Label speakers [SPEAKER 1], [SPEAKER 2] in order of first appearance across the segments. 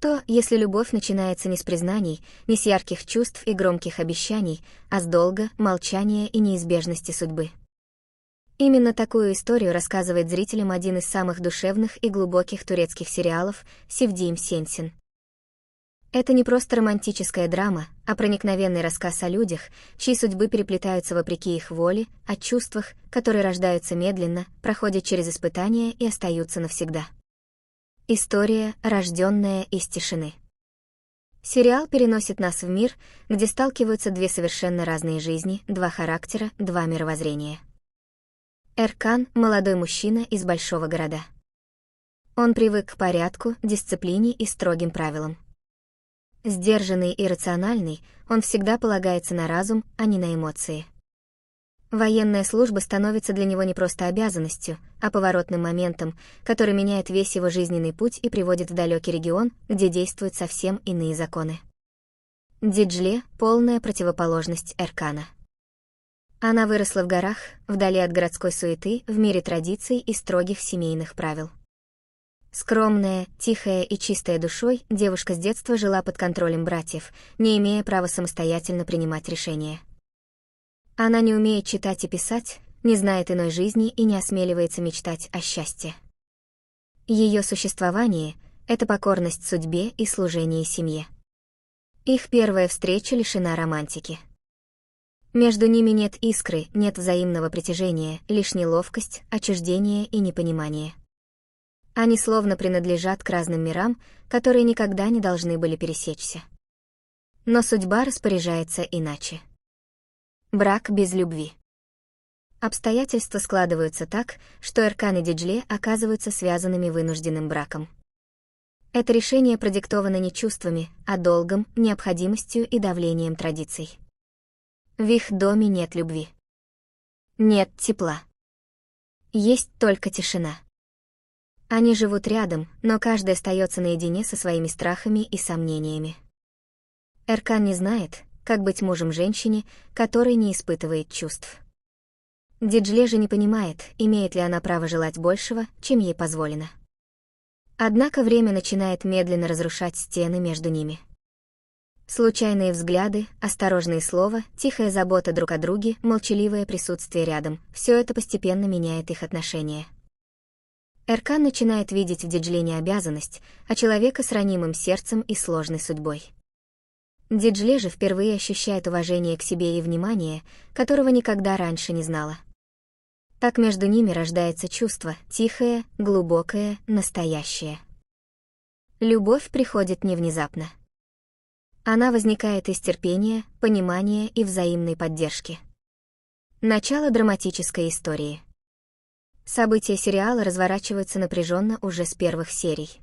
[SPEAKER 1] что, если любовь начинается не с признаний, не с ярких чувств и громких обещаний, а с долга, молчания и неизбежности судьбы? Именно такую историю рассказывает зрителям один из самых душевных и глубоких турецких сериалов «Севдиим Сенсин». Это не просто романтическая драма, а проникновенный рассказ о людях, чьи судьбы переплетаются вопреки их воле, о чувствах, которые рождаются медленно, проходят через испытания и остаются навсегда. История, рожденная из тишины. Сериал переносит нас в мир, где сталкиваются две совершенно разные жизни, два характера, два мировоззрения. Эркан — молодой мужчина из большого города. Он привык к порядку, дисциплине и строгим правилам. Сдержанный и рациональный, он всегда полагается на разум, а не на эмоции. Военная служба становится для него не просто обязанностью, а поворотным моментом, который меняет весь его жизненный путь и приводит в далекий регион, где действуют совсем иные законы. Диджле — полная противоположность Эркана. Она выросла в горах, вдали от городской суеты, в мире традиций и строгих семейных правил. Скромная, тихая и чистая душой, девушка с детства жила под контролем братьев, не имея права самостоятельно принимать решения. Она не умеет читать и писать, не знает иной жизни и не осмеливается мечтать о счастье. Ее существование — это покорность судьбе и служение семье. Их первая встреча лишена романтики. Между ними нет искры, нет взаимного притяжения, лишь неловкость, отчуждение и непонимание. Они словно принадлежат к разным мирам, которые никогда не должны были пересечься. Но судьба распоряжается иначе. Брак без любви. Обстоятельства складываются так, что Эркан и Диджле оказываются связанными вынужденным браком. Это решение продиктовано не чувствами, а долгом, необходимостью и давлением традиций. В их доме нет любви. Нет тепла. Есть только тишина. Они живут рядом, но каждый остается наедине со своими страхами и сомнениями. Эркан не знает, как быть мужем женщине, которой не испытывает чувств. Диджле же не понимает, имеет ли она право желать большего, чем ей позволено. Однако время начинает медленно разрушать стены между ними. Случайные взгляды, осторожные слова, тихая забота друг о друге, молчаливое присутствие рядом — все это постепенно меняет их отношения. Эркан начинает видеть в Диджле не обязанность, а человека с ранимым сердцем и сложной судьбой. Диджле же впервые ощущает уважение к себе и внимание, которого никогда раньше не знала. Так между ними рождается чувство, тихое, глубокое, настоящее. Любовь приходит не внезапно. Она возникает из терпения, понимания и взаимной поддержки. Начало драматической истории. События сериала разворачиваются напряженно уже с первых серий.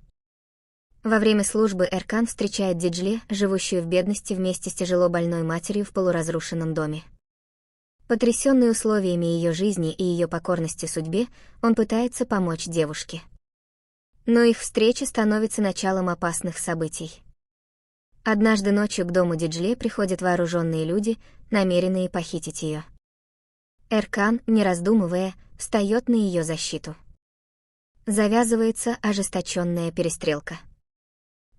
[SPEAKER 1] Во время службы Эркан встречает Диджле, живущую в бедности вместе с тяжело больной матерью в полуразрушенном доме. Потрясенный условиями ее жизни и ее покорности судьбе, он пытается помочь девушке. Но их встреча становится началом опасных событий. Однажды ночью к дому Диджле приходят вооруженные люди, намеренные похитить ее. Эркан, не раздумывая, встает на ее защиту. Завязывается ожесточенная перестрелка.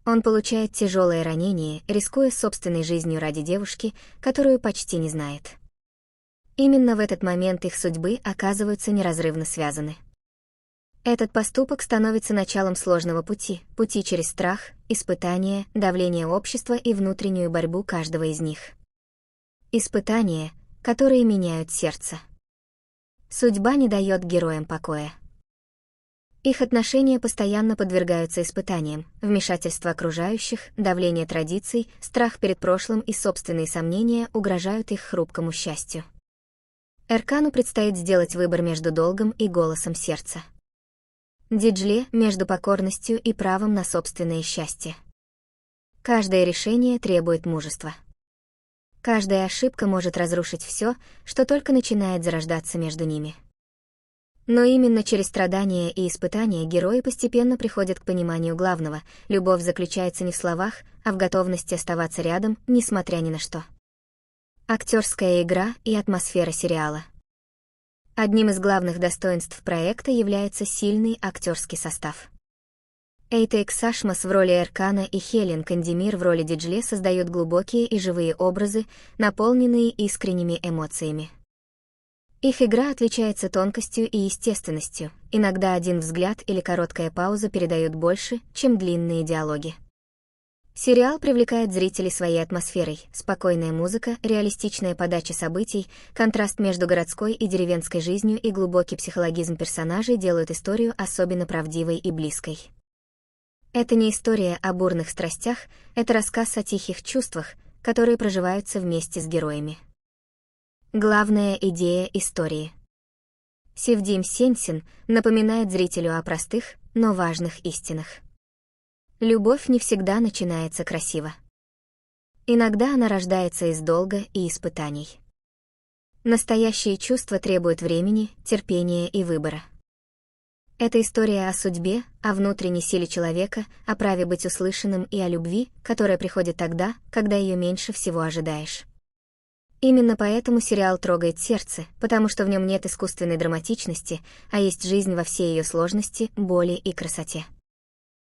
[SPEAKER 1] Он получает тяжелое ранение, рискуя собственной жизнью ради девушки, которую почти не знает. Именно в этот момент их судьбы оказываются неразрывно связаны. Этот поступок становится началом сложного пути через страх, испытания, давление общества и внутреннюю борьбу каждого из них. Испытания, которые меняют сердце. Судьба не дает героям покоя. Их отношения постоянно подвергаются испытаниям, вмешательство окружающих, давление традиций, страх перед прошлым и собственные сомнения угрожают их хрупкому счастью. Эркану предстоит сделать выбор между долгом и голосом сердца. Диджле — между покорностью и правом на собственное счастье. Каждое решение требует мужества. Каждая ошибка может разрушить все, что только начинает зарождаться между ними. Но именно через страдания и испытания герои постепенно приходят к пониманию главного: любовь заключается не в словах, а в готовности оставаться рядом, несмотря ни на что. Актерская игра и атмосфера сериала. Одним из главных достоинств проекта является сильный актерский состав. Эйтейк Сашмас в роли Эркана и Хелен Кандемир в роли Диджле создают глубокие и живые образы, наполненные искренними эмоциями. Их игра отличается тонкостью и естественностью, иногда один взгляд или короткая пауза передают больше, чем длинные диалоги. Сериал привлекает зрителей своей атмосферой, спокойная музыка, реалистичная подача событий, контраст между городской и деревенской жизнью и глубокий психологизм персонажей делают историю особенно правдивой и близкой. Это не история о бурных страстях, это рассказ о тихих чувствах, которые проживаются вместе с героями. Главная идея истории. Севдим Сенсин напоминает зрителю о простых, но важных истинах. Любовь не всегда начинается красиво. Иногда она рождается из долга и испытаний. Настоящие чувства требуют времени, терпения и выбора. Это история о судьбе, о внутренней силе человека, о праве быть услышанным и о любви, которая приходит тогда, когда ее меньше всего ожидаешь. Именно поэтому сериал трогает сердце, потому что в нем нет искусственной драматичности, а есть жизнь во всей ее сложности, боли и красоте.